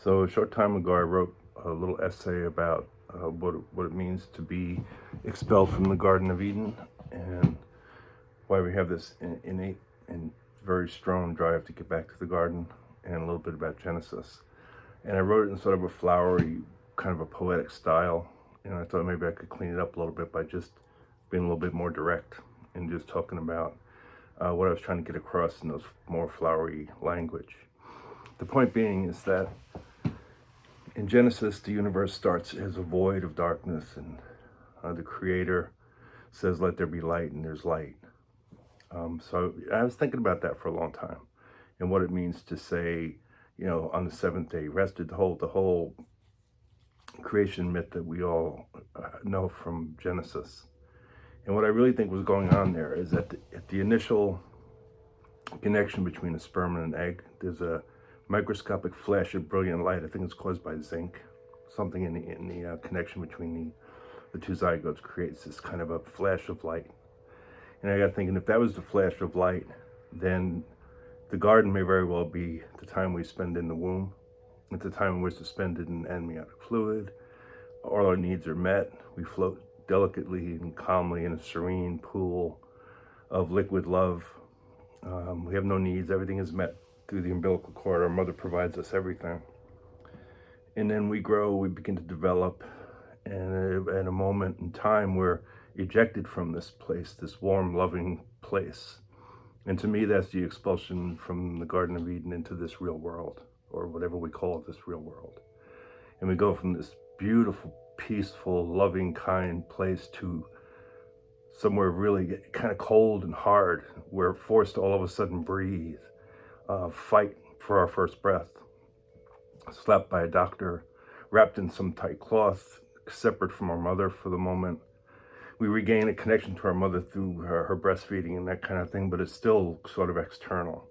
So a short time ago, I wrote a little essay about what it means to be expelled from the Garden of Eden, and why we have this innate and very strong drive to get back to the garden, and a little bit about Genesis. And I wrote it in sort of a flowery, kind of a poetic style. And I thought maybe I could clean it up a little bit by just being a little bit more direct and just talking about what I was trying to get across in those more flowery language. The point being is that in Genesis, the universe starts as a void of darkness, and the Creator says, "Let there be light," and there's light. So I was thinking about that for a long time, and what it means to say, on the seventh day rested. The whole creation myth that we all know from Genesis. And what I really think was going on there is that at the initial connection between a sperm and an egg, there's a microscopic flash of brilliant light. I think it's caused by zinc. Something in the connection between the two zygotes creates this kind of a flash of light. And I got thinking, if that was the flash of light, then the garden may very well be the time we spend in the womb. It's the time we're suspended in amniotic fluid. All our needs are met. We float delicately and calmly in a serene pool of liquid love. We have no needs. Everything is met through the umbilical cord. Our mother provides us everything. And then we grow, we begin to develop, and at a moment in time we're ejected from this place, this warm, loving place. And to me, that's the expulsion from the Garden of Eden into this real world, or whatever we call this real world. And we go from this beautiful, peaceful, loving, kind place to somewhere really kind of cold and hard. We're forced to all of a sudden breathe, fight for our first breath, slapped by a doctor, wrapped in some tight cloth, separate from our mother for the moment. We regain a connection to our mother through her breastfeeding and that kind of thing, but it's still sort of external.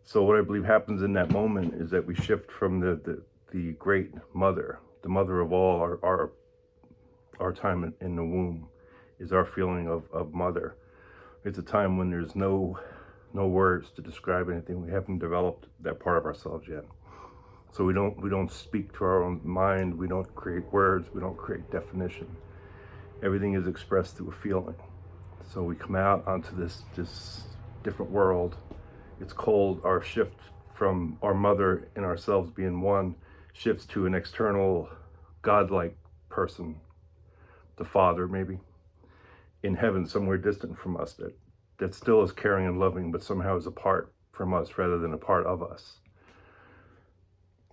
So what I believe happens in that moment is that we shift from the great mother, the mother of all our time in the womb, is our feeling of mother. It's a time when there's no words to describe anything. We haven't developed that part of ourselves yet. So we don't speak to our own mind. We don't create words. We don't create definition. Everything is expressed through a feeling. So we come out onto this different world. It's cold. Our shift from our mother and ourselves being one shifts to an external, godlike person, the Father maybe, in heaven somewhere distant from us, that still is caring and loving, but somehow is apart from us rather than a part of us.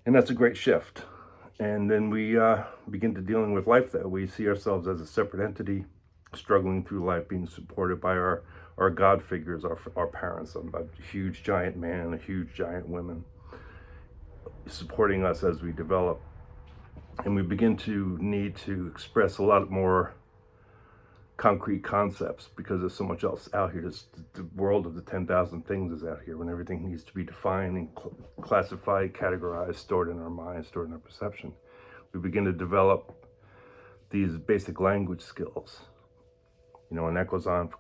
And that's a great shift. And then we begin to dealing with life that we see ourselves as a separate entity, struggling through life, being supported by our God figures, our parents, a huge giant man, a huge giant woman, supporting us as we develop. And we begin to need to express a lot more concrete concepts because there's so much else out here. The world of the 10,000 things is out here, when everything needs to be defined and classified, categorized, stored in our minds, stored in our perception. We begin to develop these basic language skills, and that goes on for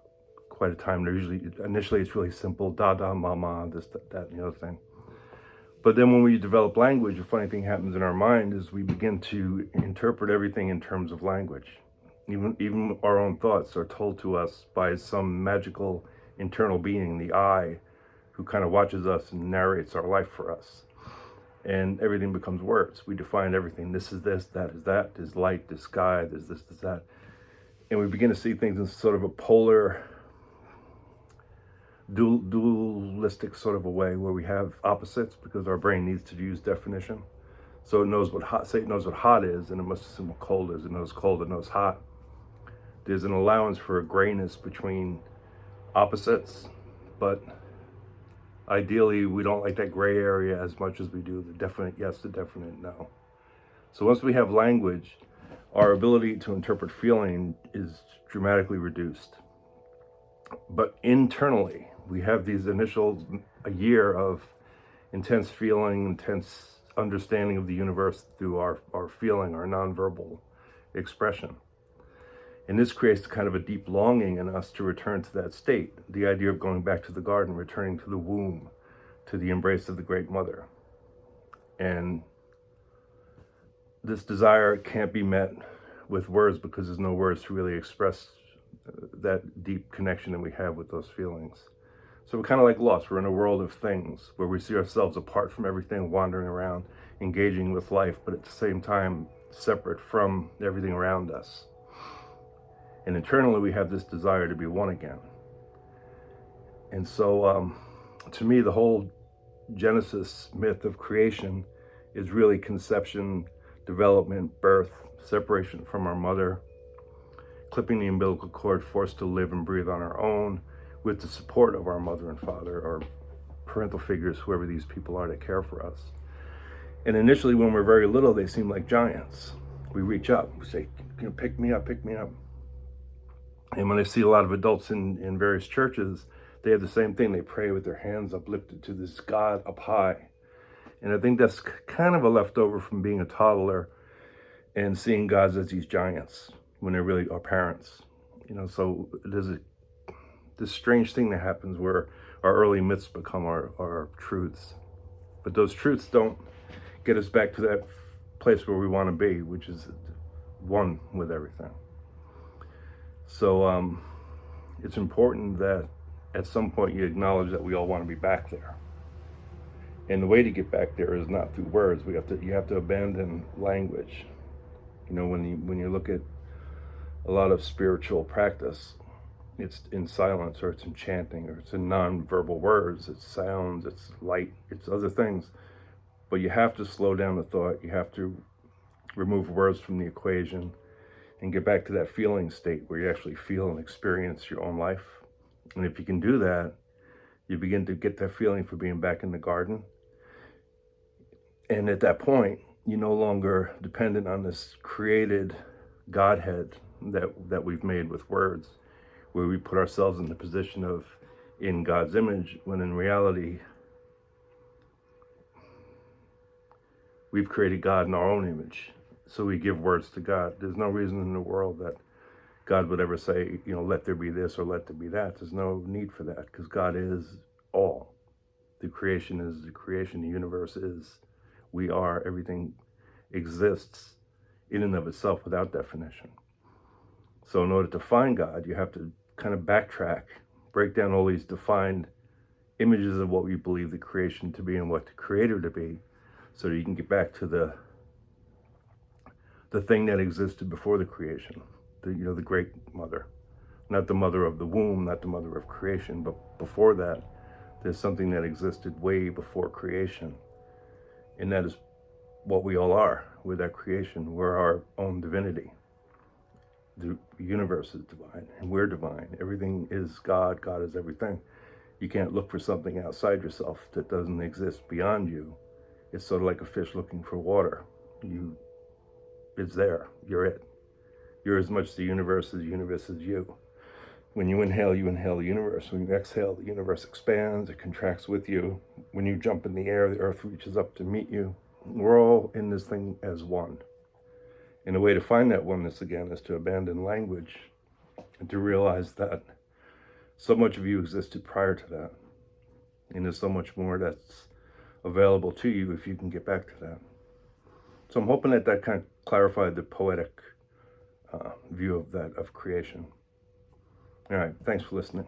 quite a time. Initially it's really simple, da, mama, this, that, and the other thing. But then when we develop language, a funny thing happens in our mind is we begin to interpret everything in terms of language. Even our own thoughts are told to us by some magical internal being, the I, who kind of watches us and narrates our life for us. And everything becomes words. We define everything. This is this, that is that, there's light, there's sky, there's this, there's that. And we begin to see things in sort of a polar, dualistic sort of a way, where we have opposites because our brain needs to use definition. So it knows what hot, say it knows what hot is, and it must assume what cold is. It knows cold, it knows hot. There's an allowance for a grayness between opposites, but ideally we don't like that gray area as much as we do the definite yes, the definite no. So once we have language, our ability to interpret feeling is dramatically reduced. But internally, we have these a year of intense feeling, intense understanding of the universe through our feeling, our nonverbal expression. And this creates kind of a deep longing in us to return to that state. The idea of going back to the garden, returning to the womb, to the embrace of the Great Mother. And this desire can't be met with words because there's no words to really express that deep connection that we have with those feelings. So we're kind of like lost. We're in a world of things where we see ourselves apart from everything, wandering around, engaging with life, but at the same time separate from everything around us. And internally, we have this desire to be one again. And so, to me, the whole Genesis myth of creation is really conception, development, birth, separation from our mother, clipping the umbilical cord, forced to live and breathe on our own with the support of our mother and father or parental figures, whoever these people are that care for us. And initially, when we're very little, they seem like giants. We reach up, we say, pick me up, pick me up. And when I see a lot of adults in various churches, they have the same thing. They pray with their hands uplifted to this God up high. And I think that's kind of a leftover from being a toddler and seeing gods as these giants when they're really our parents. So there's this strange thing that happens where our early myths become our truths. But those truths don't get us back to that place where we want to be, which is one with everything. So it's important that at some point you acknowledge that we all want to be back there. And the way to get back there is not through words. You have to abandon language. When you look at a lot of spiritual practice, it's in silence, or it's in chanting, or it's in non-verbal words, it's sounds, it's light, it's other things. But you have to slow down the thought. You have to remove words from the equation and get back to that feeling state where you actually feel and experience your own life. And if you can do that, you begin to get that feeling for being back in the garden. And at that point, you're no longer dependent on this created Godhead that we've made with words, where we put ourselves in the position of in God's image, when in reality, we've created God in our own image. So we give words to God. There's no reason in the world that God would ever say, let there be this or let there be that. There's no need for that, because God is all. The creation is the creation. The universe is. We are. Everything exists in and of itself without definition. So in order to find God, you have to kind of backtrack, break down all these defined images of what we believe the creation to be and what the creator to be, so that you can get back to the thing that existed before the creation, the great mother, not the mother of the womb, not the mother of creation, but before that, there's something that existed way before creation. And that is what we all are. We're that creation. We're our own divinity. The universe is divine, and we're divine. Everything is God. God is everything. You can't look for something outside yourself that doesn't exist beyond you. It's sort of like a fish looking for water. It's there. You're it. You're as much the universe as you. When you inhale the universe. When you exhale, the universe expands, it contracts with you. When you jump in the air, the earth reaches up to meet you. We're all in this thing as one. And the way to find that oneness again is to abandon language and to realize that so much of you existed prior to that. And there's so much more that's available to you if you can get back to that. So I'm hoping that kind of clarified the poetic view of creation. All right, thanks for listening.